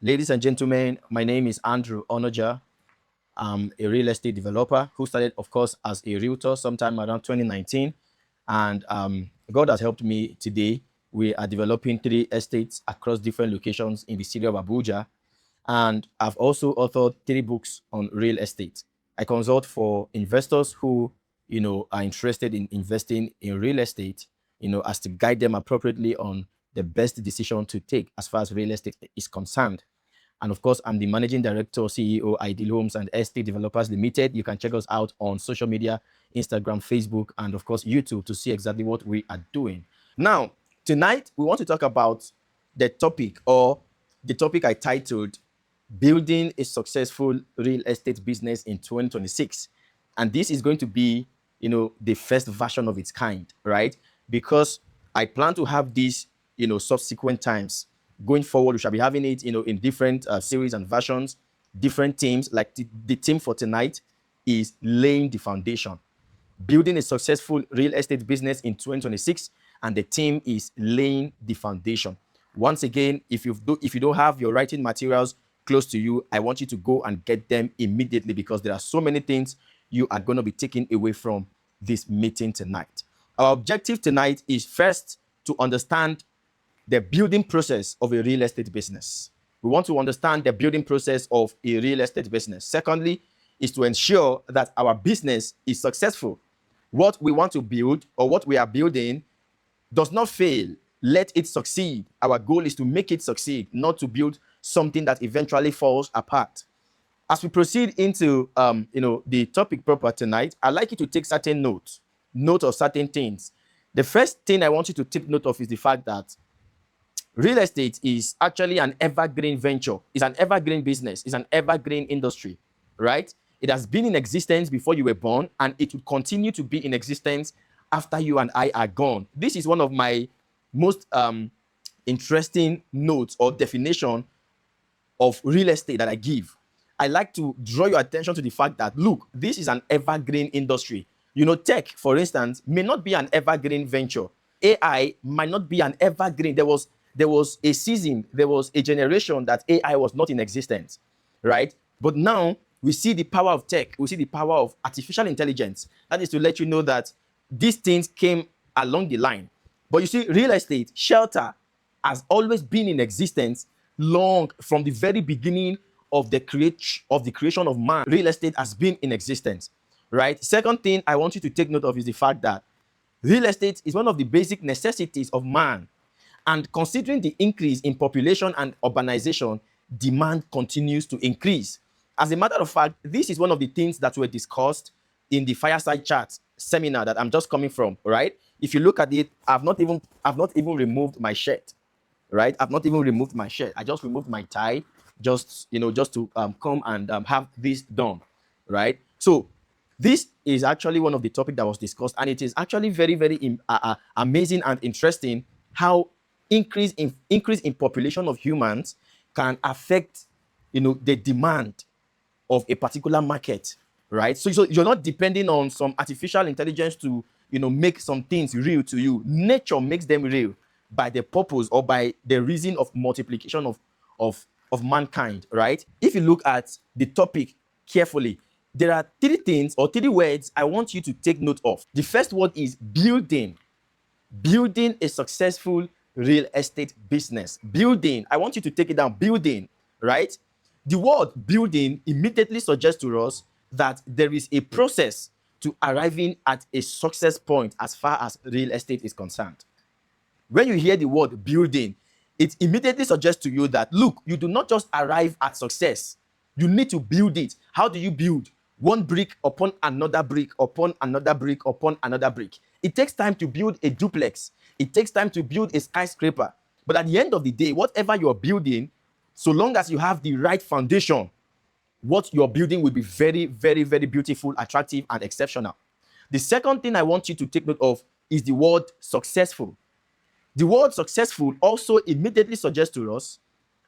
Ladies and gentlemen, my name is Andrew Onoja. I'm a real estate developer who started, of course, as a realtor sometime around 2019. And God has helped me today. We are developing 3 estates across different locations in the city of Abuja. And I've also authored 3 books on real estate. I consult for investors who, are interested in investing in real estate, as to guide them appropriately on the best decision to take as far as real estate is concerned. And of course, I'm the managing director, CEO, Ideal Homes and Estate Developers Limited. You can check us out on social media, Instagram, Facebook, and of course, YouTube to see exactly what we are doing. Now, tonight, we want to talk about the topic I titled Building a Successful Real Estate Business in 2026. And this is going to be, the first version of its kind, right? Because I plan to have this, subsequent times. Going forward, we shall be having it, in different series and versions, different teams. Like the team for tonight is laying the foundation, building a successful real estate business in 2026, and the team is laying the foundation. Once again, if you don't have your writing materials close to you, I want you to go and get them immediately, because there are so many things you are going to be taking away from this meeting tonight. Our objective tonight is first to understand the building process of a real estate business. We want to understand the building process of a real estate business. Secondly, is to ensure that our business is successful. What we want to build or what we are building does not fail. Let it succeed. Our goal is to make it succeed, not to build something that eventually falls apart. As we proceed into the topic proper tonight, I'd like you to take certain note of certain things. The first thing I want you to take note of is the fact that real estate is actually an evergreen venture. It's an evergreen business. It's an evergreen industry, right? It has been in existence before you were born, and it will continue to be in existence after you and I are gone. This is one of my most interesting notes or definition of real estate that I give. I like to draw your attention to the fact that, look, this is an evergreen industry. Tech, for instance, may not be an evergreen venture. AI might not be an evergreen. There was a season, there was a generation that AI was not in existence, right? But now we see the power of tech, we see the power of artificial intelligence. That is to let you know that these things came along the line. But you see, real estate, shelter, has always been in existence long from the very beginning of the creation of man. Real estate has been in existence, right? Second thing I want you to take note of is the fact that real estate is one of the basic necessities of man. And considering the increase in population and urbanization, demand continues to increase. As a matter of fact, this is one of the things that were discussed in the fireside chat seminar that I'm just coming from, right? If you look at it, I've not even removed my shirt, right? I've not even removed my shirt. I just removed my tie, just to come and have this done, right? So this is actually one of the topics that was discussed, and it is actually very, very amazing and interesting how increase in population of humans can affect the demand of a particular market, right? So you're not depending on some artificial intelligence to make some things real to you. Nature makes them real by the purpose or by the reason of multiplication of mankind, right? If you look at the topic carefully, there are 3 things or 3 words I want you to take note of. The first word is building. Building a successful real estate business. Building. I want you to take it down. Building, right? The word building immediately suggests to us that there is a process to arriving at a success point as far as real estate is concerned. When you hear the word building, it immediately suggests to you that, look, you do not just arrive at success. You need to build it. How do you build? One brick upon another brick, upon another brick, upon another brick. It takes time to build a duplex. It takes time to build a skyscraper. But at the end of the day, whatever you're building, so long as you have the right foundation, what you're building will be very, very, very beautiful, attractive, and exceptional. The second thing I want you to take note of is the word successful. The word successful also immediately suggests to us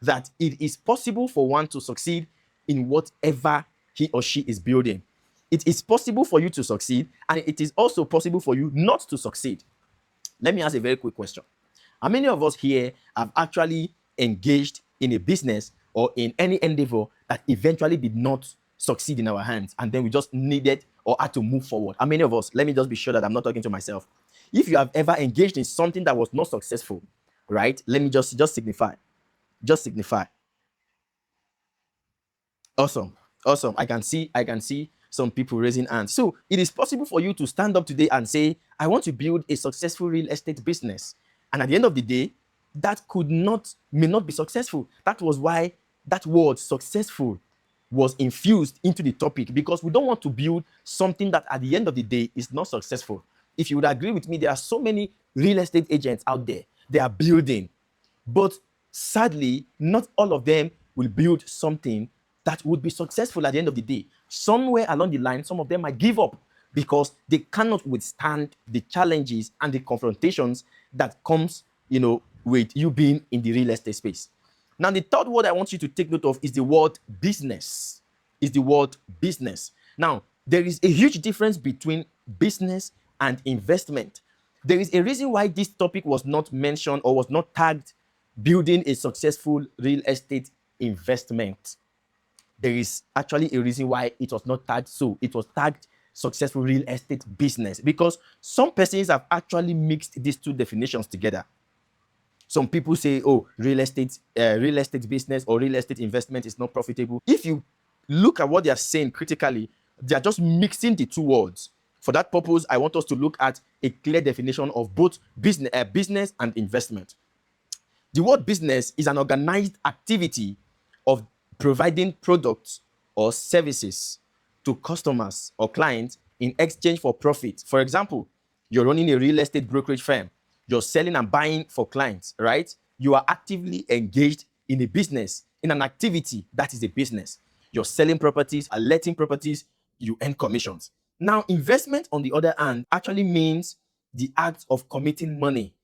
that it is possible for one to succeed in whatever he or she is building. It is possible for you to succeed, and it is also possible for you not to succeed. Let me ask a very quick question. How many of us here have actually engaged in a business or in any endeavor that eventually did not succeed in our hands, and then we just needed or had to move forward. How many of us, let me just be sure that I'm not talking to myself. If you have ever engaged in something that was not successful, right? Let me just signify. Just signify. Awesome. Awesome. I can see some people raising hands. So it is possible for you to stand up today and say, I want to build a successful real estate business. And at the end of the day, that may not be successful. That was why that word successful was infused into the topic, because we don't want to build something that at the end of the day is not successful. If you would agree with me, there are so many real estate agents out there. They are building, but sadly, not all of them will build something that would be successful at the end of the day. Somewhere along the line, some of them might give up because they cannot withstand the challenges and the confrontations that comes, with you being in the real estate space. Now, the third word I want you to take note of is the word business. Is the word business. Now, there is a huge difference between business and investment. There is a reason why this topic was not mentioned or was not tagged building a successful real estate investment. There is actually a reason why it was not tagged so. It was tagged successful real estate business, because some persons have actually mixed these two definitions together. Some people say, oh, real estate business or real estate investment is not profitable. If you look at what they are saying critically, they are just mixing the two words. For that purpose, I want us to look at a clear definition of both business and investment. The word business is an organized activity of providing products or services to customers or clients in exchange for profit. For example, you're running a real estate brokerage firm. You're selling and buying for clients, right? You are actively engaged in a business, in an activity that is a business. You're selling properties, are letting properties, you earn commissions. Now, investment, on the other hand, actually means the act of committing money,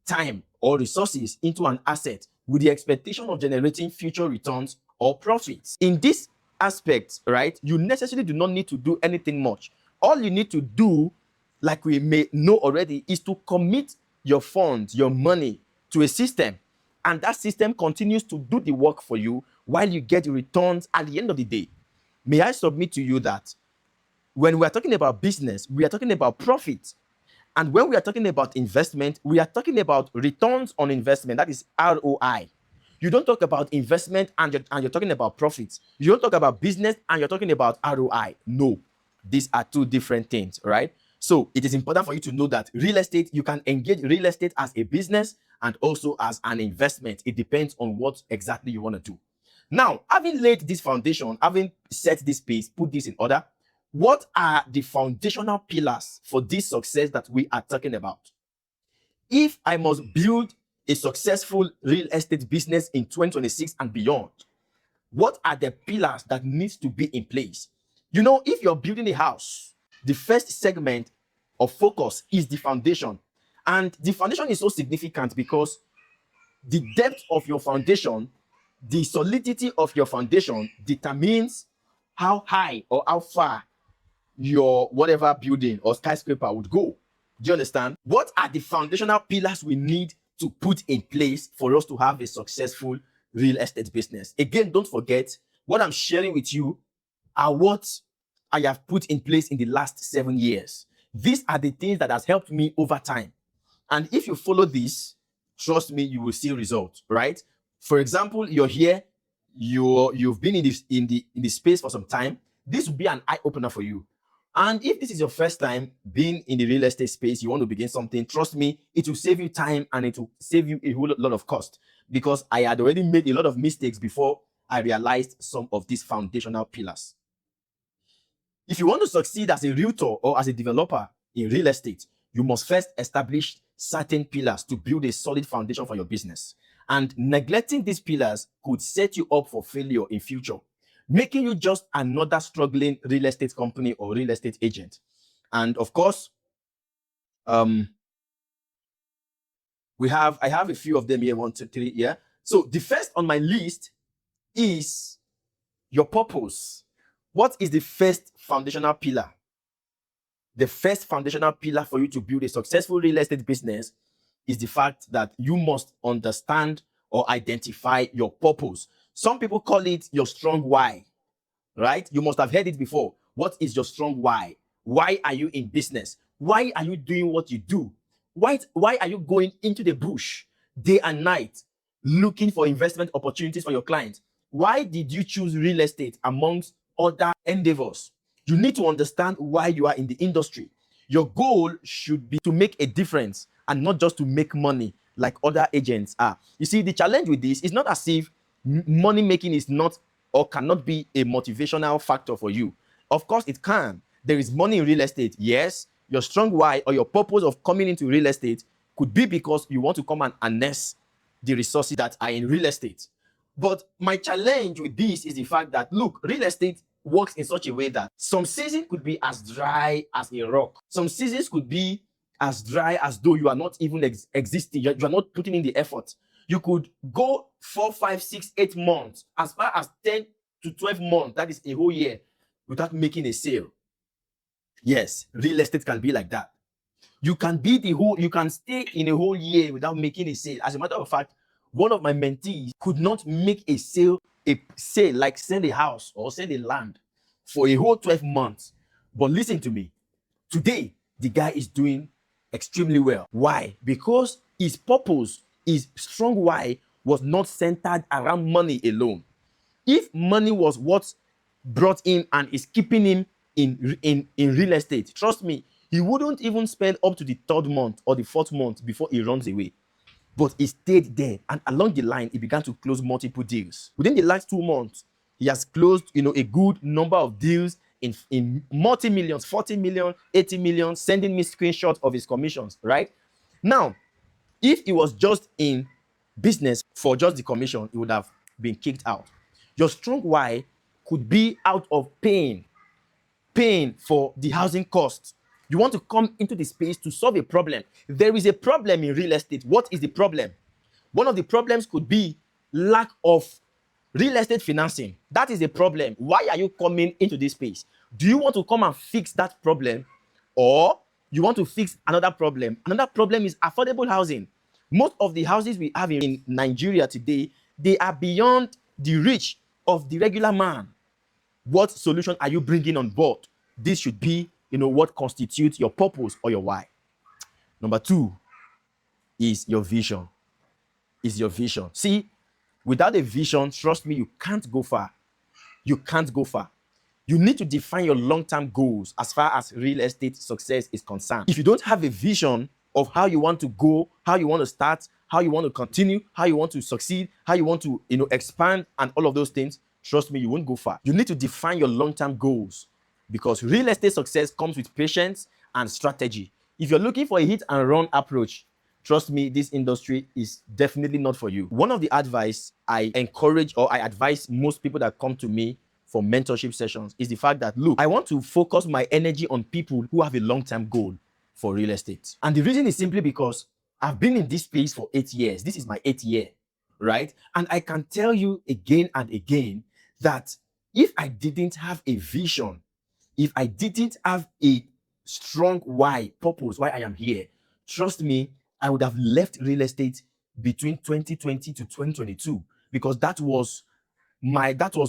time, or resources into an asset with the expectation of generating future returns or profits. In this aspect, right, you necessarily do not need to do anything much. All you need to do, like we may know already, is to commit your funds, your money to a system, and that system continues to do the work for you while you get returns at the end of the day. May I submit to you that when we are talking about business, we are talking about profit. And when we are talking about investment, we are talking about returns on investment. That is ROI. You don't talk about investment and you're talking about profits. You don't talk about business and you're talking about ROI. No, these are two different things, right? So it is important for you to know that real estate, you can engage real estate as a business and also as an investment. It depends on what exactly you want to do. Now, having laid this foundation, having set this pace, put this in order, what are the foundational pillars for this success that we are talking about? If I must build a successful real estate business in 2026 and beyond, what are the pillars that needs to be in place? If you're building a house, the first segment of focus is the foundation. And the foundation is so significant because the depth of your foundation, the solidity of your foundation determines how high or how far your whatever building or skyscraper would go. Do you understand? What are the foundational pillars we need to put in place for us to have a successful real estate business? Again, don't forget, what I'm sharing with you are what I have put in place in the last 7 years. These are the things that has helped me over time. And if you follow this, trust me, you will see results, right? For example, you're here, you've been in the space for some time. This will be an eye opener for you. And if this is your first time being in the real estate space, you want to begin something, trust me, it will save you time and it will save you a whole lot of cost, because I had already made a lot of mistakes before I realized some of these foundational pillars. If you want to succeed as a realtor or as a developer in real estate, you must first establish certain pillars to build a solid foundation for your business. And neglecting these pillars could set you up for failure in future, making you just another struggling real estate company or real estate agent. And of course, I have a few of them here, 1, 2, 3. Yeah. So the first on my list is your purpose. What is the first foundational pillar? The first foundational pillar for you to build a successful real estate business is the fact that you must understand or identify your purpose. Some people call it your strong why, right? You must have heard it before. What is your strong why? Why are you in business? Why are you doing what you do? Why are you going into the bush day and night looking for investment opportunities for your clients? Why did you choose real estate amongst other endeavors? You need to understand why you are in the industry. Your goal should be to make a difference and not just to make money like other agents are. You see, the challenge with this is not as if money making is not or cannot be a motivational factor for you. Of course, it can. There is money in real estate. Yes, your strong why or your purpose of coming into real estate could be because you want to come and harness the resources that are in real estate. But my challenge with this is the fact that, look, real estate works in such a way that some seasons could be as dry as a rock. Some seasons could be as dry as though you are not even existing. You are not putting in the effort. You could go 4, 5, 6, 8 months, as far as 10 to 12 months, that is a whole year, without making a sale. Yes, real estate can be like that. You can stay in a whole year without making a sale. As a matter of fact, one of my mentees could not make a sale like sell a house or sell a land for a whole 12 months. But listen to me. Today, the guy is doing extremely well. Why? Because his purpose, his strong why, was not centered around money alone. If money was what brought him and is keeping him in real estate, trust me, he wouldn't even spend up to the 3rd month or the 4th month before he runs away. But he stayed there, and along the line, he began to close multiple deals. Within the last 2 months, he has closed, a good number of deals in multi-millions, 40 million, 80 million, sending me screenshots of his commissions, right? Now, if he was just in business for just the commission, he would have been kicked out. Your strong why could be out of pain for the housing costs. You want to come into the space to solve a problem. There is a problem in real estate. What is the problem? One of the problems could be lack of real estate financing. That is a problem. Why are you coming into this space? Do you want to come and fix that problem, or you want to fix another problem? Another problem is affordable housing. Most of the houses we have in Nigeria today, they are beyond the reach of the regular man. What solution are you bringing on board? This should be, what constitutes your purpose or your why. Number 2 is your vision. See, without a vision, trust me, you can't go far. You can't go far. You need to define your long-term goals as far as real estate success is concerned. If you don't have a vision of how you want to go, how you want to start, how you want to continue, how you want to succeed, how you want to, expand, and all of those things, trust me, you won't go far. You need to define your long-term goals, because real estate success comes with patience and strategy. If you're looking for a hit and run approach, trust me, this industry is definitely not for you. One of the advice I encourage or I advise most people that come to me for mentorship sessions is the fact that, look, I want to focus my energy on people who have a long-term goal for real estate. And the reason is simply because I've been in this space for 8 years. This is my 8th year, right? And I can tell you again and again that if I didn't have a vision, if I didn't have a strong why, purpose, why I am here, trust me, I would have left real estate between 2020 to 2022, because that was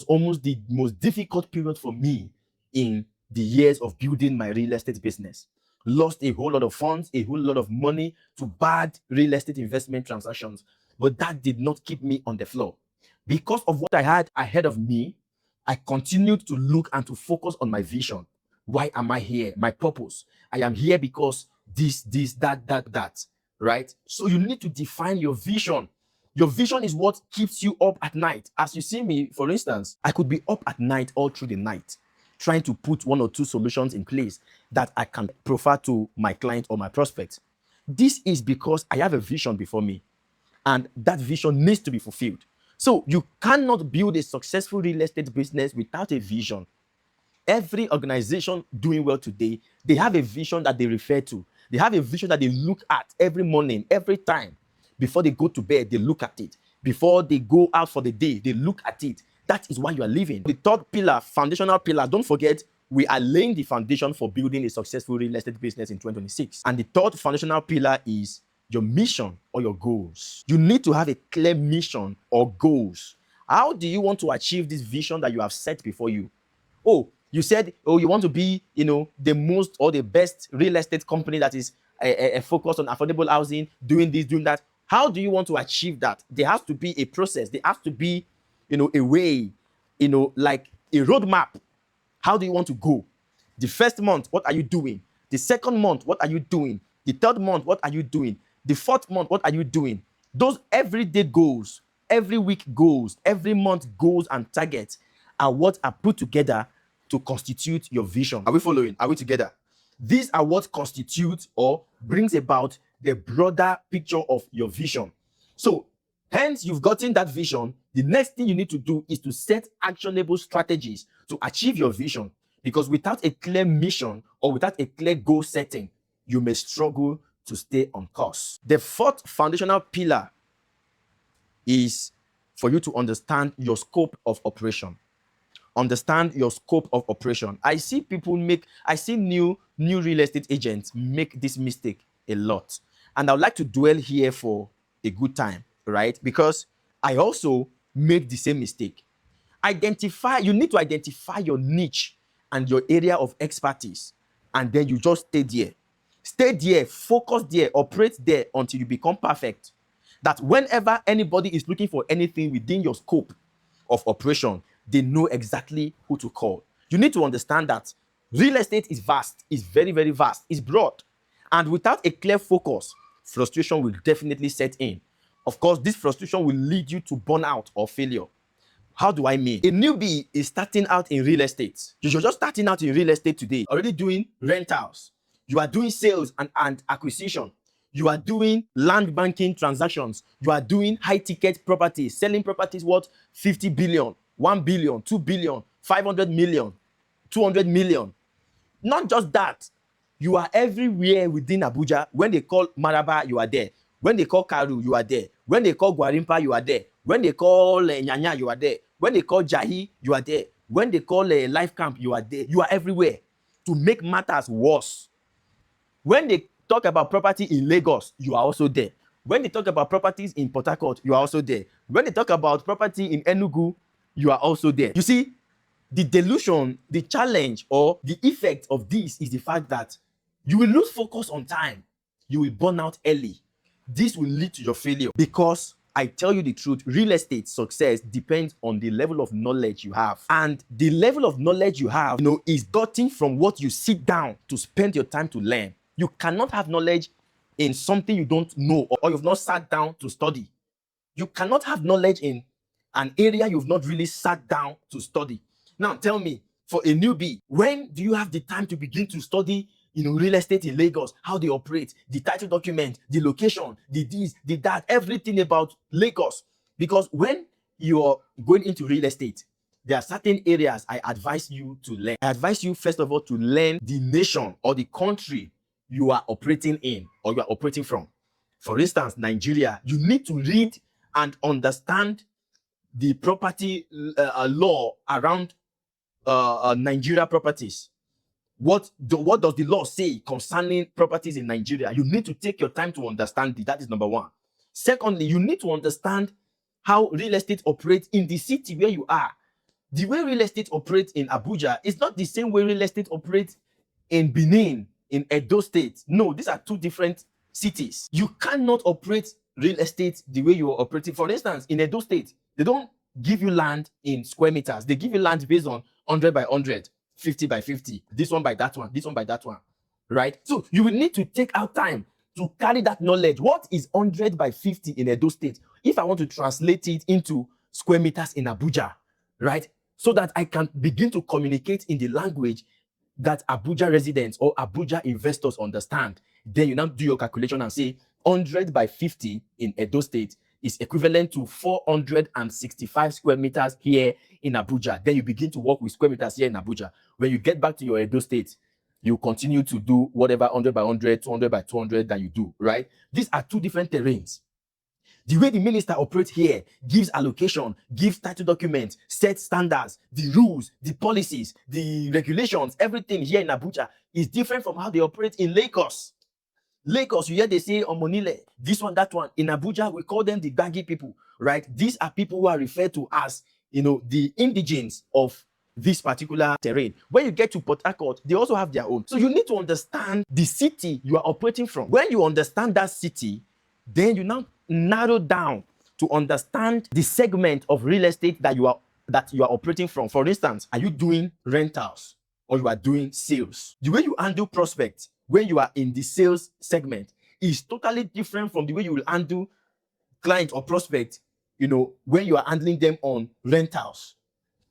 almost the most difficult period for me in the years of building my real estate business. Lost a whole lot of funds, a whole lot of money to bad real estate investment transactions, but that did not keep me on the floor. Because of what I had ahead of me, I continued to look and to focus on my vision. Why am I here? My purpose. I am here because this, that, right? So you need to define your vision. Your vision is what keeps you up at night. As you see me, for instance, I could be up at night all through the night, trying to put 1 or 2 solutions in place that I can proffer to my client or my prospect. This is because I have a vision before me, and that vision needs to be fulfilled. So you cannot build a successful real estate business without a vision. Every organization doing well today, they have a vision that they refer to. They have a vision that they look at every morning, every time. Before they go to bed, they look at it. Before they go out for the day, they look at it. That is why you are living. The 3rd pillar, foundational pillar, don't forget, we are laying the foundation for building a successful real estate business in 2026. And the 3rd foundational pillar is your mission or your goals. You need to have a clear mission or goals How do you want to achieve this vision that you have set before you? Oh, you said, oh, you want to be, the most or the best real estate company that is a focus on affordable housing, doing this, doing that. How do you want to achieve that? There has to be a process. There has to be, a way, like a roadmap. How do you want to go? The first month, what are you doing? The second month, what are you doing? The third month, what are you doing? The fourth month, what are you doing? Those everyday goals, every week goals, every month goals and targets are what are put together to constitute your vision. Are we following? Are we together? These are what constitutes or brings about the broader picture of your vision. So, hence, you've gotten that vision. The next thing you need to do is to set actionable strategies to achieve your vision. Because without a clear mission or without a clear goal setting, you may struggle to stay on course. The fourth foundational pillar is for you to understand your scope of operation. Understand your scope of operation. I see new real estate agents make this mistake a lot. And I would like to dwell here for a good time, right? Because I also made the same mistake. You need to identify your niche and your area of expertise, and then you just stay there. Stay there, focus there, operate there until you become perfect. That whenever anybody is looking for anything within your scope of operation, they know exactly who to call. You need to understand that real estate is vast, it's very, very vast, it's broad. And without a clear focus, frustration will definitely set in. Of course, this frustration will lead you to burnout or failure. How do I mean? A newbie is starting out in real estate. You're just starting out in real estate today, already doing rentals. You are doing sales and acquisition. You are doing land banking transactions. You are doing high ticket properties, selling properties worth 50 billion, 1 billion, 2 billion, 500 million, 200 million. Not just that, you are everywhere within Abuja. When they call Maraba, you are there. When they call Karu, you are there. When they call Gwarimpa, you are there. When they call Nyanya, you are there. When they call Jahi, you are there. When they call Life Camp, you are there. You are everywhere. To make matters worse, when they talk about property in Lagos, you are also there. When they talk about properties in Port Harcourt, you are also there. When they talk about property in Enugu, you are also there. You see, the delusion, the challenge, or the effect of this is the fact that you will lose focus on time. You will burn out early. This will lead to your failure, because I tell you the truth, real estate success depends on the level of knowledge you have. And the level of knowledge you have, is gotten from what you sit down to spend your time to learn. You cannot have knowledge in something you don't know or you've not sat down to study. You cannot have knowledge in an area you've not really sat down to study. Now tell me, for a newbie, when do you have the time to begin to study real estate in Lagos, how they operate, the title document, the location, the this, the that, everything about Lagos? Because when you're going into real estate, there are certain areas I advise you to learn. I advise you, first of all, to learn the nation or the country you are operating in or you are operating from. For instance, Nigeria, you need to read and understand the property law around Nigeria properties. What does the law say concerning properties in Nigeria? You need to take your time to understand it. That is number one. Secondly, you need to understand how real estate operates in the city where you are. The way real estate operates in Abuja is not the same way real estate operates in Benin, in Edo State. No, these are two different cities. You cannot operate real estate the way you are operating. For instance, in Edo State, they don't give you land in square meters. They give you land based on 100 by 100, 50 by 50, this one by that one, this one by that one, right? So you will need to take out time to carry that knowledge. What is 100 by 50 in Edo State? If I want to translate it into square meters in Abuja, right? So that I can begin to communicate in the language that Abuja residents or Abuja investors understand. Then you now do your calculation and say 100 by 50 in Edo State is equivalent to 465 square meters here in Abuja. Then you begin to work with square meters here in Abuja. When you get back to your Edo State, you continue to do whatever 100 by 100, 200 by 200 that you do, right? These are two different terrains. The way the minister operates here, gives allocation, gives title documents, sets standards, the rules, the policies, the regulations, everything here in Abuja is different from how they operate in Lagos. Lagos, you hear they say Omonile, this one, that one. In Abuja, we call them the Gagi people, right? These are people who are referred to as, the indigenes of this particular terrain. When you get to Port Harcourt, they also have their own. So you need to understand the city you are operating from. When you understand that city, then you now narrow down to understand the segment of real estate that you are operating from. For instance, are you doing rentals or you are doing sales? The way you handle prospects when you are in the sales segment is totally different from the way you will handle client or prospect, when you are handling them on rentals.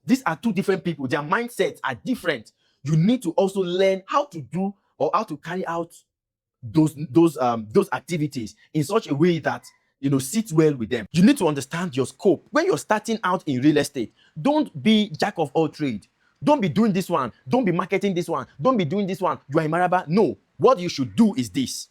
These are two different people. Their mindsets are different. You need to also learn how to do or how to carry out those activities in such a way that sits well with them. You need to understand your scope. When you're starting out in real estate, don't be jack of all trade. Don't be doing this one. Don't be marketing this one. Don't be doing this one. You are a maraba. No. What you should do is this.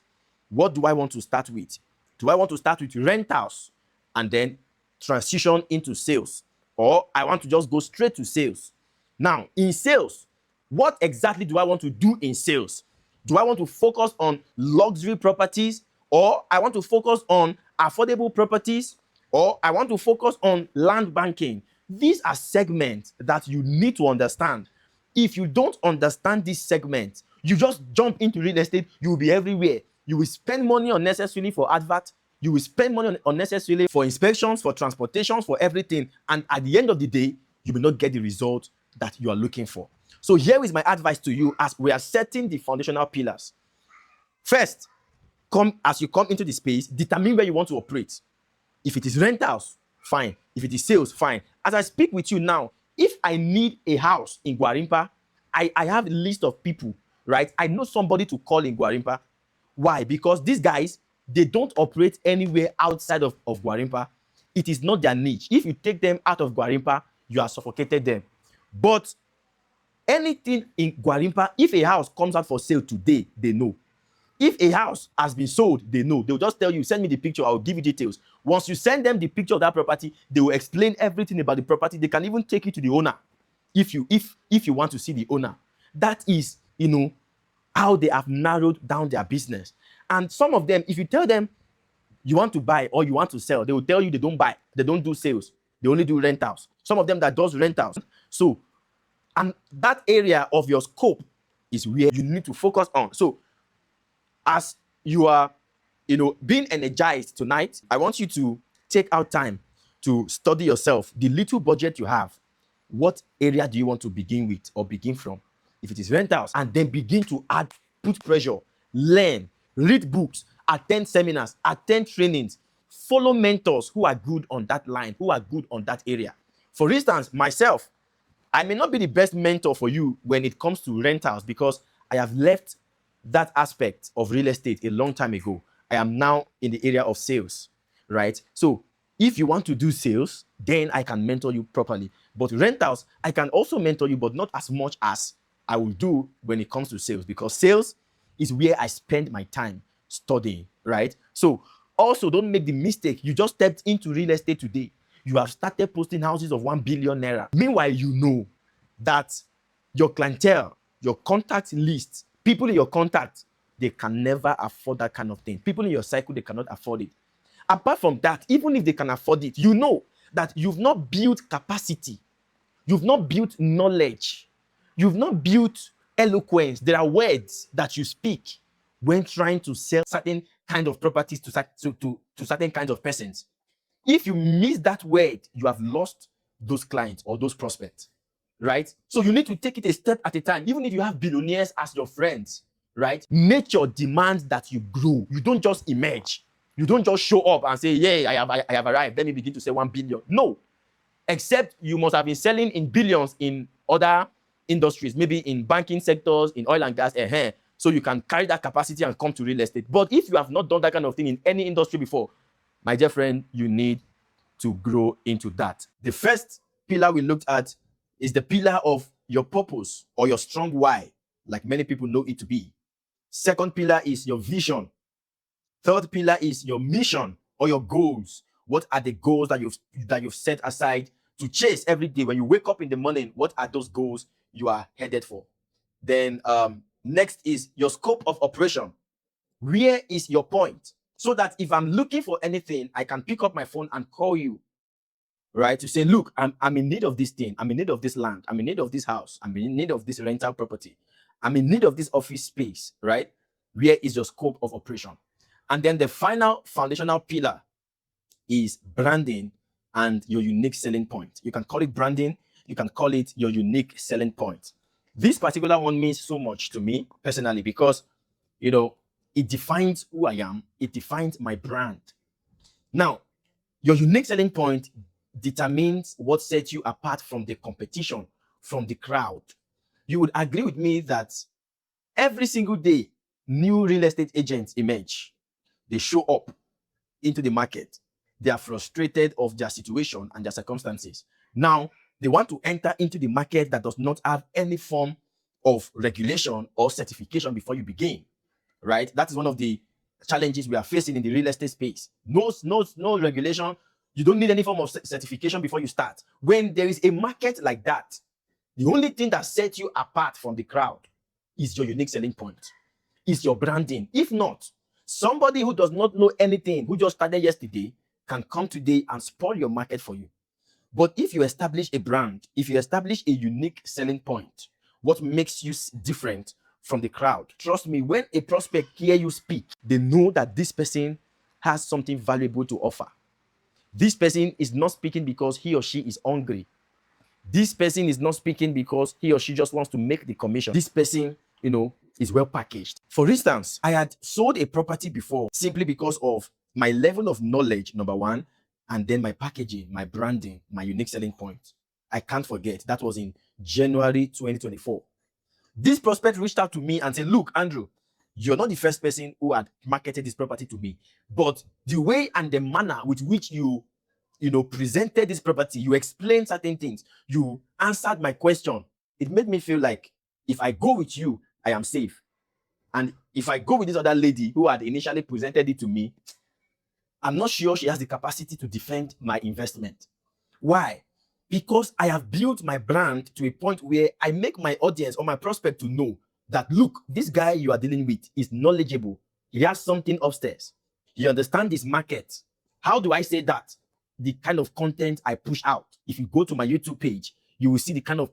What do I want to start with? Do I want to start with rentals and then transition into sales? Or I want to just go straight to sales? Now, in sales, what exactly do I want to do in sales? Do I want to focus on luxury properties, or I want to focus on affordable properties, or I want to focus on land banking? These are segments that you need to understand. If you don't understand this segment, you just jump into real estate, you will be everywhere. You will spend money unnecessarily for advert. You will spend money unnecessarily for inspections, for transportations, for everything. And at the end of the day, you will not get the result that you are looking for. So here is my advice to you as we are setting the foundational pillars. First, as you come into the space, determine where you want to operate. If it is rentals, fine. If it is sales, fine. As I speak with you now, if I need a house in Gwarimpa, I have a list of people, right? I know somebody to call in Gwarimpa. Why? Because these guys, they don't operate anywhere outside of Gwarimpa. It is not their niche. If you take them out of Gwarimpa, you are suffocated them. But anything in Gwarimpa, if a house comes out for sale today, they know. If a house has been sold, they know. They'll just tell you, send me the picture, I'll give you details. Once you send them the picture of that property, they will explain everything about the property. They can even take you to the owner if you want to see the owner. That is, how they have narrowed down their business. And some of them, if you tell them you want to buy or you want to sell, they will tell you they don't buy, they don't do sales, they only do rentals. Some of them that does rentals. So, and that area of your scope is where you need to focus on. So, as you are, being energized tonight, I want you to take out time to study yourself. The little budget you have, what area do you want to begin with or begin from? If it is rentals, and then begin to put pressure, learn, read books, attend seminars, attend trainings, follow mentors who are good on that line, who are good on that area. For instance, myself, I may not be the best mentor for you when it comes to rentals because I have left that aspect of real estate a long time ago. I am now in the area of sales, right? So if you want to do sales, then I can mentor you properly. But rentals, I can also mentor you, but not as much as I will do when it comes to sales, because sales is where I spend my time studying, right? So also don't make the mistake. You just stepped into real estate today. You have started posting houses of 1 billion naira. Meanwhile, you know that your clientele, your contact list, people in your contact, they can never afford that kind of thing. People in your cycle, they cannot afford it. Apart from that, even if they can afford it, you know that you've not built capacity. You've not built knowledge. You've not built eloquence. There are words that you speak when trying to sell certain kind of properties to certain kinds of persons. If you miss that word, you have lost those clients or those prospects, right? So you need to take it a step at a time. Even if you have billionaires as your friends, right? Nature demands that you grow. You don't just emerge. You don't just show up and say, yeah, I have arrived. Let me begin to say 1 billion. No. Except you must have been selling in billions in other industries, maybe in banking sectors, in oil and gas, so you can carry that capacity and come to real estate. But if you have not done that kind of thing in any industry before, my dear friend, you need to grow into that. The first pillar we looked at is the pillar of your purpose or your strong why, like many people know it to be. Second pillar is your vision. Third pillar is your mission or your goals. What are the goals that you've set aside to chase every day? When you wake up in the morning, what are those goals you are headed for? Then next is your scope of operation. Where is your point? So that if I'm looking for anything, I can pick up my phone and call you, right? To say, look, I'm in need of this thing. I'm in need of this land. I'm in need of this house. I'm in need of this rental property. I'm in need of this office space, right? Where is your scope of operation? And then the final foundational pillar is branding and your unique selling point. You can call it branding. You can call it your unique selling point. This particular one means so much to me personally because, it defines who I am. It defines my brand. Now, your unique selling point determines what sets you apart from the competition, from the crowd. You would agree with me that every single day, new real estate agents emerge. They show up into the market. They are frustrated of their situation and their circumstances. Now, they want to enter into the market that does not have any form of regulation or certification before you begin, right? That is one of the challenges we are facing in the real estate space. No regulation. You don't need any form of certification before you start. When there is a market like that, the only thing that sets you apart from the crowd is your unique selling point, is your branding. If not, somebody who does not know anything, who just started yesterday, can come today and spoil your market for you. But if you establish a brand, if you establish a unique selling point, what makes you different from the crowd? Trust me, when a prospect hear you speak, they know that this person has something valuable to offer. This person is not speaking because he or she is hungry. This person is not speaking because he or she just wants to make the commission. This person, is well packaged. For instance, I had sold a property before simply because of my level of knowledge, number one, and then my packaging, my branding, my unique selling point. I can't forget. That was in January 2024. This prospect reached out to me and said, look, Andrew, you're not the first person who had marketed this property to me, but the way and the manner with which you presented this property, you explained certain things, you answered my question. It made me feel like if I go with you, I am safe. And if I go with this other lady who had initially presented it to me, I'm not sure she has the capacity to defend my investment. Why? Because I have built my brand to a point where I make my audience or my prospect to know that, look, this guy you are dealing with is knowledgeable. He has something upstairs. He understands this market. How do I say that? The kind of content I push out. If you go to my YouTube page, you will see the kind of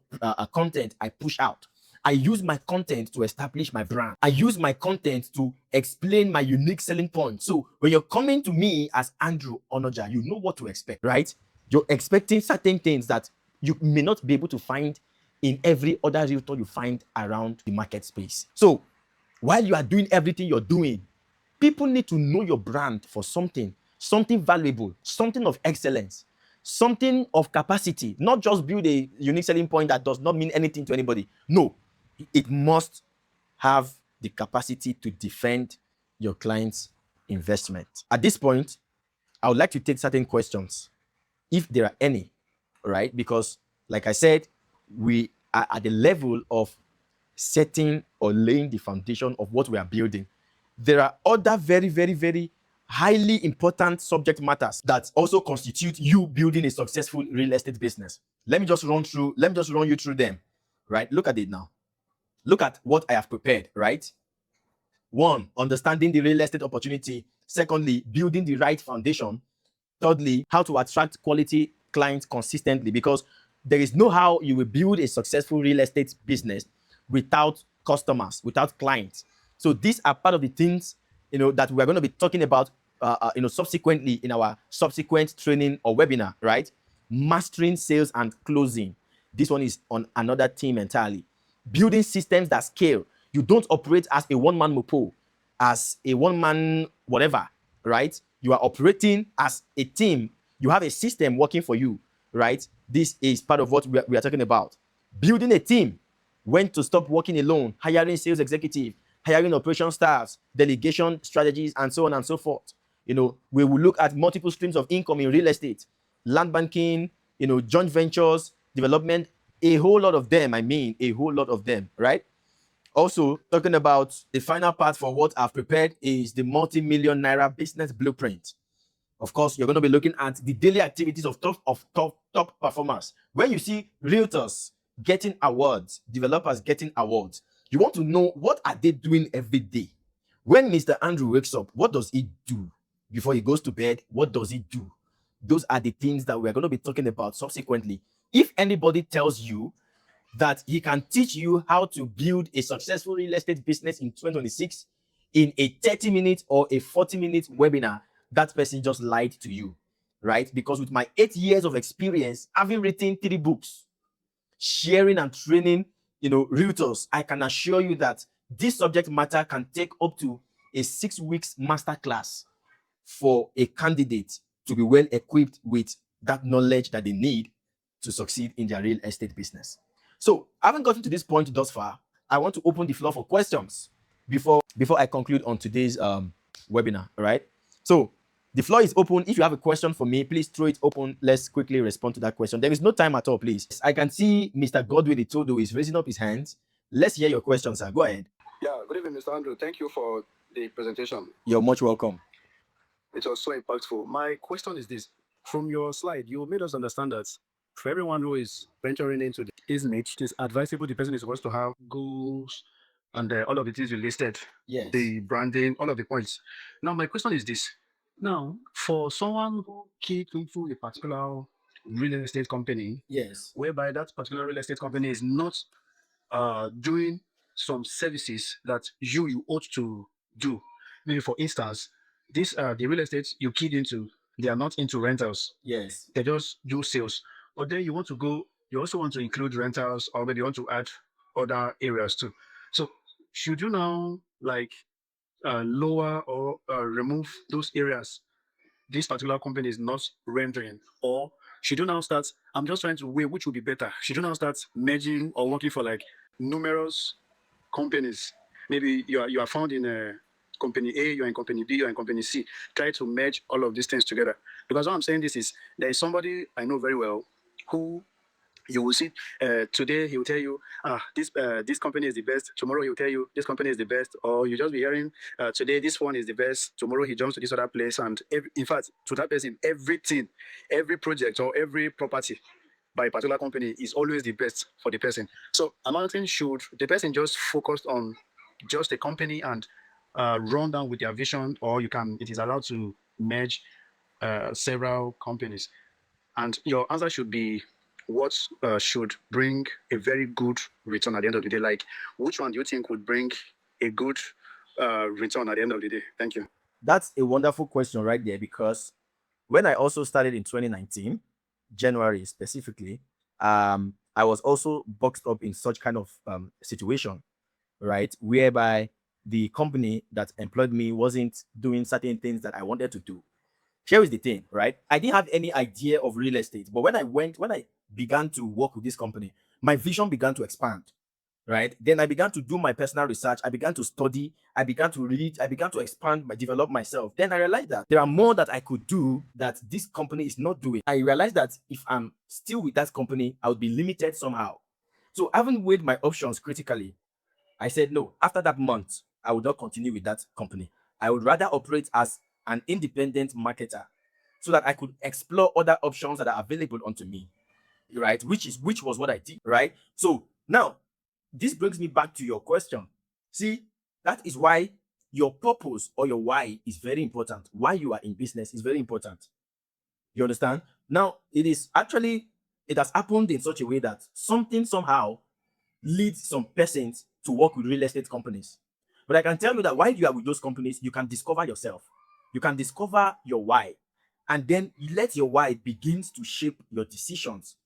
content I push out. I use my content to establish my brand. I use my content to explain my unique selling point. So when you're coming to me as Andrew Onoja, you know what to expect, right? You're expecting certain things that you may not be able to find in every other realtor you find around the market space. So while you are doing everything you're doing, people need to know your brand for something valuable, something of excellence, something of capacity, not just build a unique selling point that does not mean anything to anybody. No, it must have the capacity to defend your client's investment. At this point, I would like to take certain questions, if there are any, right? Because, like I said, we are at the level of setting or laying the foundation of what we are building. There are other very, very, very highly important subject matters that also constitute you building a successful real estate business. Let me just run you through them, right? Look at it now. Look at what I have prepared, right? One, understanding the real estate opportunity. Secondly, building the right foundation. Thirdly, how to attract quality clients consistently, because there is no how you will build a successful real estate business without customers, without clients. So these are part of the things that we're going to be talking about subsequently in our subsequent training or webinar, right? Mastering sales and closing. This one is on another team entirely. Building systems that scale. You don't operate as a one-man mopo, as a one-man whatever, right? You are operating as a team. You have a system working for you, right? This is part of what we are talking about. Building a team. When to stop working alone, hiring sales executive, hiring operation staffs, delegation strategies, and so on and so forth. We will look at multiple streams of income in real estate, land banking, joint ventures, development, a whole lot of them. A whole lot of them, right? Also, talking about the final part for what I've prepared is the multi-million Naira business blueprint. Of course, you're going to be looking at the daily activities of top performers. When you see realtors getting awards, developers getting awards, you want to know what are they doing every day. When Mr. Andrew wakes up, what does he do? Before he goes to bed, what does he do? Those are the things that we're going to be talking about subsequently. If anybody tells you that he can teach you how to build a successful real estate business in 2026 in a 30-minute or a 40-minute webinar, that person just lied to you, right? Because with my 8 years of experience, having written 3 books, sharing and training, realtors, I can assure you that this subject matter can take up to a 6 weeks master class for a candidate to be well equipped with that knowledge that they need to succeed in their real estate business. So, having gotten to this point thus far, I want to open the floor for questions before I conclude on today's webinar. All right. So, the floor is open. If you have a question for me, please throw it open. Let's quickly respond to that question. There is no time at all, please. I can see Mr. Godwin Itodo is raising up his hands. Let's hear your question, sir. Go ahead. Yeah, good evening, Mr. Andrew. Thank you for the presentation. You're much welcome. It was so impactful. My question is this. From your slide, you made us understand that for everyone who is venturing into this niche, it is advisable the person is supposed to have goals and all of the things you listed. Yes. The branding, all of the points. Now, my question is this. Now, for someone who kicked into a particular real estate company, Yes. whereby that particular real estate company is not doing some services that you ought to do. Maybe for instance, this the real estate you keyed into, they are not into rentals. Yes. They just do sales. But then you want to go, you also want to include rentals, or maybe you want to add other areas too. So should you now like lower or remove those areas this particular company is not rendering, or should you now start? I'm just trying to weigh which would be better. Should you now start merging or working for like numerous companies? Maybe you are found in a company A, you're in company B, you're in company C. Try to merge all of these things together. Because what I'm saying this is there is somebody I know very well who you will see today he will tell you this company is the best, tomorrow he will tell you this company is the best, or you just be hearing today this one is the best, tomorrow he jumps to this other place, and in fact to that person everything, every project or every property by a particular company is always the best for the person. So another thing, should the person just focus on just a company and run down with their vision, or it is allowed to merge several companies? And your answer should be what should bring a very good return at the end of the day? Like, which one do you think would bring a good return at the end of the day? Thank you. That's a wonderful question right there, because when I also started in 2019, January specifically, I was also boxed up in such kind of situation, right? Whereby the company that employed me wasn't doing certain things that I wanted to do. Here is the thing, right? I didn't have any idea of real estate, but when I began to work with this company, my vision began to expand, right? Then I began to do my personal research. I began to study. I began to read. I began to develop myself. Then I realized that there are more that I could do that this company is not doing. I realized that if I'm still with that company, I would be limited somehow. So having weighed my options critically, I said no. After that month, I would not continue with that company. I would rather operate as an independent marketer so that I could explore other options that are available unto me, right? Which was what I did, right? So now this brings me back to your question. See, that is why your purpose or your why is very important. Why you are in business is very important. You understand? Now, it has happened in such a way that something somehow leads some persons to work with real estate companies. But I can tell you that while you are with those companies, you can discover yourself. You can discover your why. And then let your why begins to shape your decisions.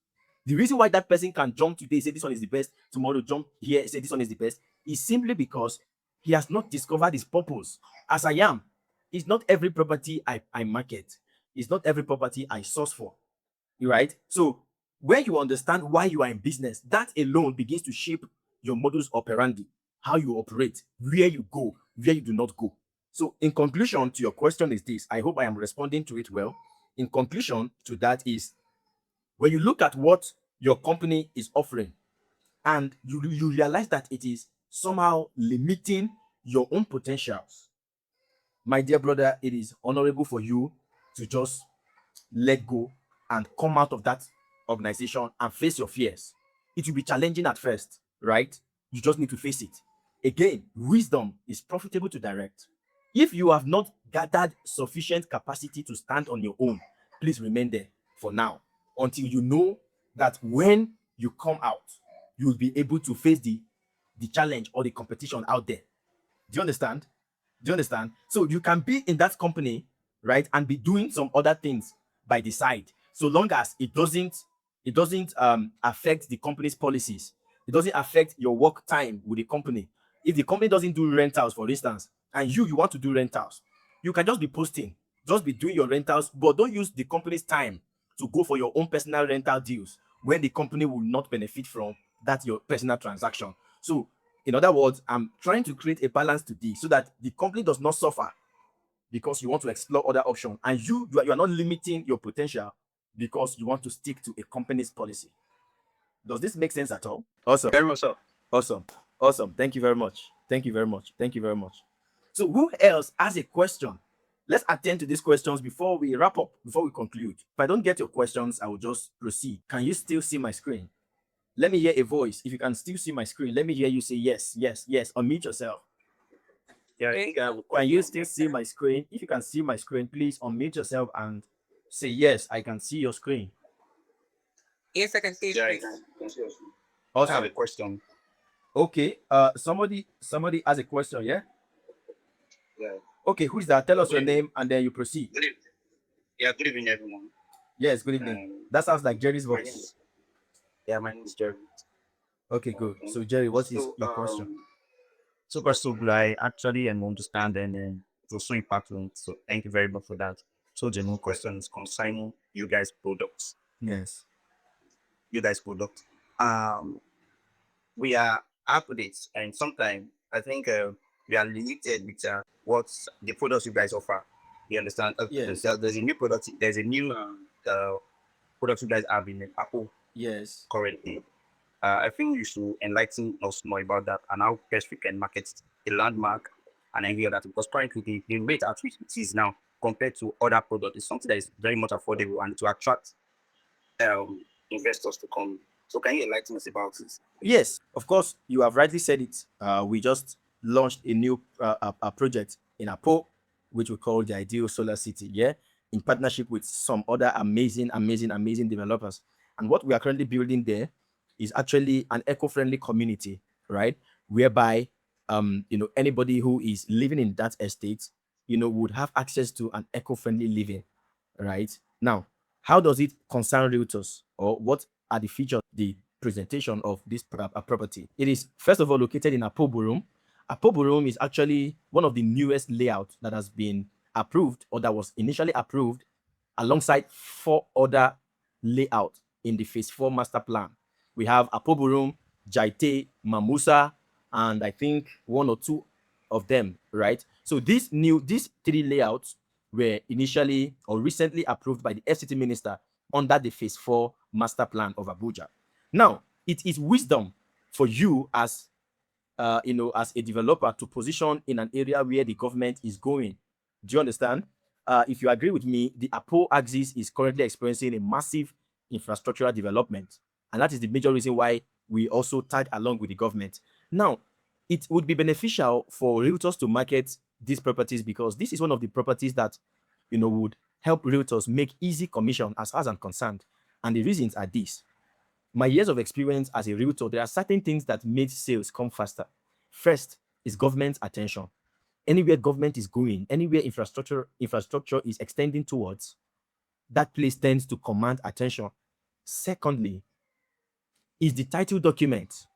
The reason why that person can jump today, say this one is the best, tomorrow jump here, say this one is the best, is simply because he has not discovered his purpose. As I am, it's not every property I market, it's not every property I source for, right? So when you understand why you are in business, that alone begins to shape your modus operandi, how you operate, where you go, where you do not go. So in conclusion to your question is this, I hope I am responding to it well. In conclusion to that is, when you look at what your company is offering and you realize that it is somehow limiting your own potentials, my dear brother, it is honorable for you to just let go and come out of that organization and face your fears. It will be challenging at first, right? You just need to face it. Again, wisdom is profitable to direct. If you have not gathered sufficient capacity to stand on your own, please remain there for now until you know that when you come out, you will be able to face the challenge or the competition out there. Do you understand? Do you understand? So you can be in that company, right, and be doing some other things by the side, so long as it doesn't affect the company's policies. It doesn't affect your work time with the company. If the company doesn't do rentals, for instance, and you want to do rentals, you can just be posting, just be doing your rentals, but don't use the company's time to go for your own personal rental deals when the company will not benefit from that your personal transaction. So in other words, I'm trying to create a balance to this so that the company does not suffer because you want to explore other options, and you are not limiting your potential because you want to stick to a company's policy. Does this make sense at all? Awesome. Very much so. Awesome. Awesome. Thank you very much. Thank you very much. Thank you very much. So who else has a question? Let's attend to these questions before we wrap up, before we conclude. If I don't get your questions, I will just proceed. Can you still see my screen? Let me hear a voice. If you can still see my screen, let me hear you say yes, yes, yes. Unmute yourself. Yeah, can you still see my screen? If you can see my screen, please unmute yourself and say yes, I can see your screen. Yes, I can see Yeah, I it. can see us. I have Awesome. a question. Okay. Somebody has a question, yeah? Yeah. Okay, who is that? Tell us Good your evening. name and then you proceed. Good evening. Yeah, good evening, everyone. Yes, good evening. That sounds like Jerry's My name voice. is yeah, my name is Jerry. Okay, good. Okay. So Jerry, what is So your question? so first of all, I actually understand and it was so impactful. So thank you very much for that. So genuine questions concerning you guys' products. Yes. You guys' product. Um, we are up to this, and sometimes I think we are limited with what the products you guys offer. You understand? Yes. There's a new product. There's a new product you guys have in Apple Yes. currently. I think you should enlighten us more about that and how best we can market a landmark and any other thing. Because currently the rate at which it is now compared to other products is something that is very much affordable and to attract investors to come. So can you enlighten us about this? Yes, of course, you have rightly said it. We just launched a new a project in Apo, which we call the Ideal Solar City, yeah, in partnership with some other amazing developers. And what we are currently building there is actually an eco-friendly community, right? Whereby, anybody who is living in that estate, would have access to an eco-friendly living, right? Now, how does it concern realtors, or what are the features, the presentation of this property? It is first of all located in Apoburum. Apoburum is actually one of the newest layouts that has been approved, or that was initially approved alongside four other layouts in the phase 4 master plan. We have Apoburum, Jaite, Mamusa, and I think one or two of them, right? So these three layouts were initially or recently approved by the FCT minister under the phase 4 master plan of Abuja. Now, it is wisdom for you as a developer to position in an area where the government is going. Do you understand? If you agree with me, the Apo axis is currently experiencing a massive infrastructural development, and that is the major reason why we also tag along with the government. Now, it would be beneficial for realtors to market these properties because this is one of the properties that would help realtors make easy commission as far as I'm concerned. And the reasons are these: my years of experience as a realtor, there are certain things that made sales come faster. First is government attention. Anywhere government is going, anywhere infrastructure is extending towards, that place tends to command attention. Secondly, is the title document,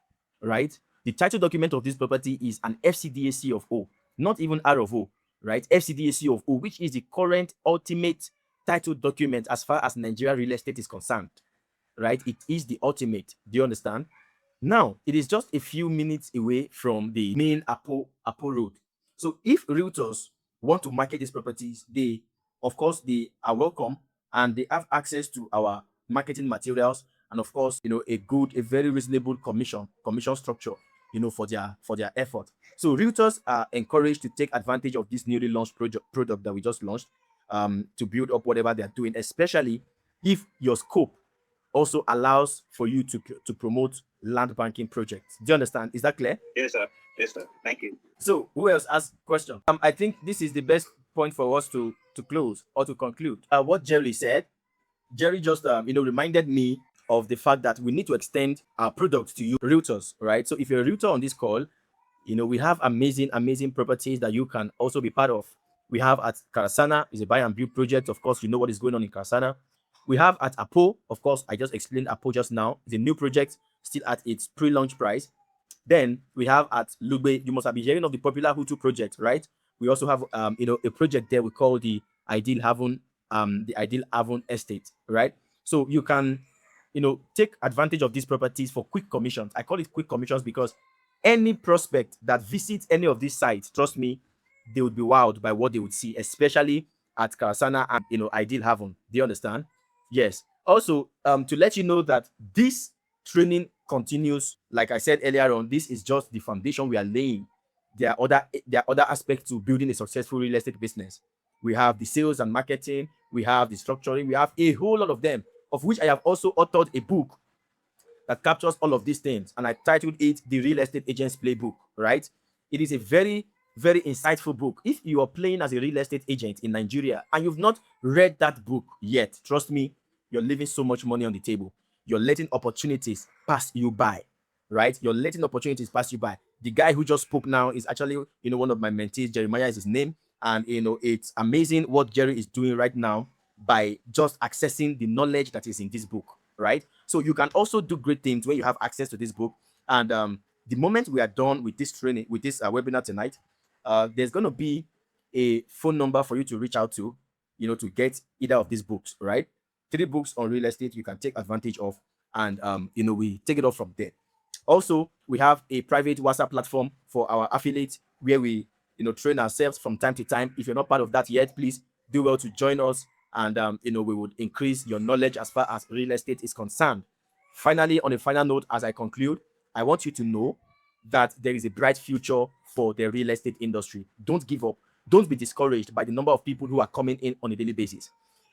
right? The title document of this property is an FCDAC of O, not even R of O, right? FCDAC of O, which is the current ultimate title document as far as Nigeria real estate is concerned, right? It is the ultimate. Do you understand? Now, it is just a few minutes away from the main Apo Road. So if realtors want to market these properties, of course, they are welcome, and they have access to our marketing materials, and of course, a very reasonable commission structure, for their effort. So realtors are encouraged to take advantage of this newly launched product that we just launched, to build up whatever they are doing, especially if your scope also allows for you to promote land banking projects. Do you understand? Is that clear? Yes, sir. Yes, sir. Thank you. So who else asked question? I think this is the best point for us to close or to conclude. What Jerry said, Jerry just reminded me of the fact that we need to extend our products to you realtors, right? So if you're a realtor on this call, we have amazing properties that you can also be part of. We have at Karasana, is a buy and build project. Of course, you know what is going on in Karasana. We have at Apo, of course, I just explained Apo just now. It's a new project, still at its pre-launch price. Then we have at Lugbe, you must have been hearing of the popular Hutu project, right? We also have a project there we call the Ideal Haven Estate, right? So you can take advantage of these properties for quick commissions. I call it quick commissions because any prospect that visits any of these sites, trust me, they would be wowed by what they would see, especially at Karasana and Ideal Haven. Do you understand? Yes. Also, to let you know that this training continues. Like I said earlier on, this is just the foundation we are laying. There are other aspects to building a successful real estate business. We have the sales and marketing, we have the structuring, we have a whole lot of them, of which I have also authored a book that captures all of these things, and I titled it The Real Estate Agent's Playbook, right? It is a very, very insightful book. If you are playing as a real estate agent in Nigeria and you've not read that book yet, trust me, you're leaving so much money on the table. You're letting opportunities pass you by, right? You're letting opportunities pass you by. The guy who just spoke now is actually, one of my mentees. Jeremiah is his name. And, it's amazing what Jerry is doing right now by just accessing the knowledge that is in this book, right? So you can also do great things when you have access to this book. And the moment we are done with this training, with this webinar tonight, there's going to be a phone number for you to reach out to get either of these books, right? 3 books on real estate you can take advantage of, and we take it off from there. Also, we have a private WhatsApp platform for our affiliates where we train ourselves from time to time. If you're not part of that yet, please do well to join us, and we would increase your knowledge as far as real estate is concerned. Finally, on a final note, as I conclude, I want you to know that there is a bright future for the real estate industry. Don't give up. Don't be discouraged by the number of people who are coming in on a daily basis.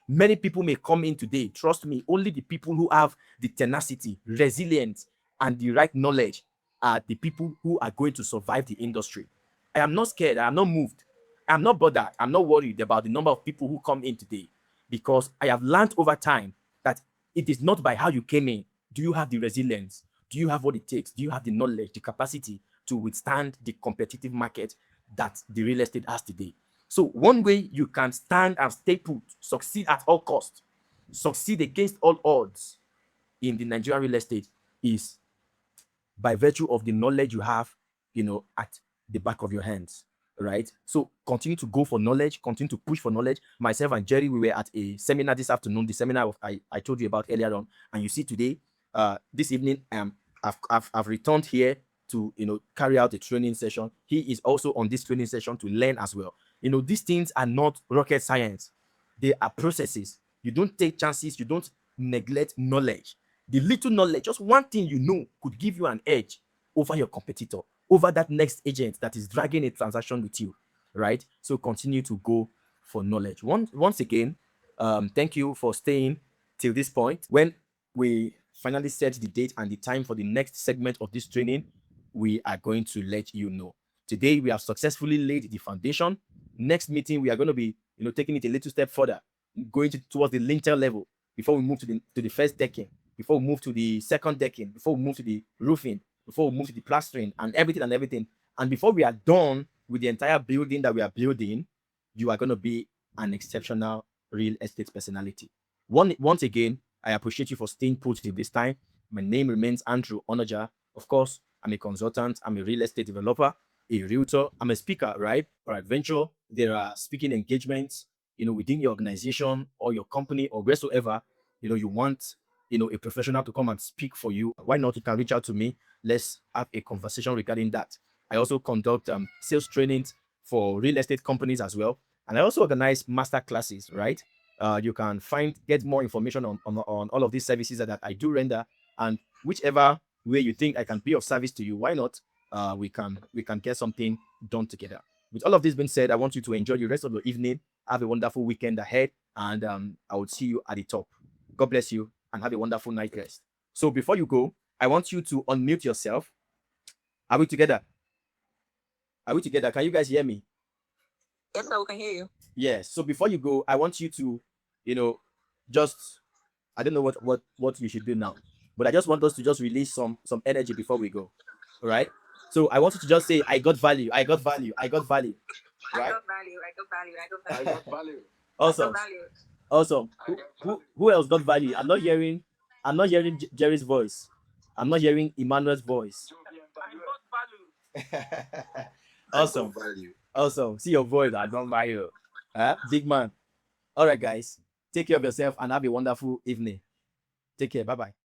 Many people may come in today. Trust me, only the people who have the tenacity, resilience, and the right knowledge are the people who are going to survive the industry. I am not scared. I am not moved. I'm not bothered. I'm not worried about the number of people who come in today, because I have learned over time that it is not by how you came in. Do you have the resilience? Do you have what it takes? Do you have the knowledge, the capacity to withstand the competitive market that the real estate has today? So one way you can stand and stay put, succeed at all costs, succeed against all odds in the Nigerian real estate is by virtue of the knowledge you have, at the back of your hands, right? So continue to go for knowledge, continue to push for knowledge. Myself and Jerry, we were at a seminar this afternoon, the seminar I told you about earlier on, and you see today, this evening, I've returned here to carry out a training session. He is also on this training session to learn as well. These things are not rocket science. They are processes. You don't take chances, you don't neglect knowledge. The little knowledge, just one thing could give you an edge over your competitor, over that next agent that is dragging a transaction with you, right? So continue to go for knowledge. Once again, thank you for staying till this point. When we finally set the date and the time for the next segment of this training, we are going to let you know. Today, we have successfully laid the foundation. Next meeting, we are going to be taking it a little step further, going towards the lintel level before we move to the first decking, before we move to the second decking, before we move to the roofing, before we move to the plastering and everything. And before we are done with the entire building that we are building, you are going to be an exceptional real estate personality. Once again, I appreciate you for staying put till this time. My name remains Andrew Onoja. Of course, I'm a consultant, I'm a real estate developer, a realtor, I'm a speaker, right? For adventure, there are speaking engagements, within your organization or your company or wheresoever, you want, a professional to come and speak for you. Why not? You can reach out to me. Let's have a conversation regarding that. I also conduct sales trainings for real estate companies as well. And I also organize master classes, right? You can get more information on all of these services that I do render, and whichever way you think I can be of service to you, why not? We can get something done together. With all of this being said, I want you to enjoy the rest of your evening. Have a wonderful weekend ahead, and I will see you at the top. God bless you. and have a wonderful night rest. So before you go, I want you to unmute yourself. Are we together? Are we together? Can you guys hear me? Yes, sir, we can hear you. Yes. So before you go, I want you to, just, I don't know what you should do now, but I just want us to just release some energy before we go. All right. So I want you to just say, I got value. I got value. I got value. I Right? got value. I got value. I got I value. got value. Awesome. Value. Awesome. Who else got value? I'm not hearing Jerry's voice. I'm not hearing Emmanuel's voice. Awesome. Value. Awesome. See your voice. I don't value. Big man. All right, guys. Take care of yourself and have a wonderful evening. Take care. Bye bye.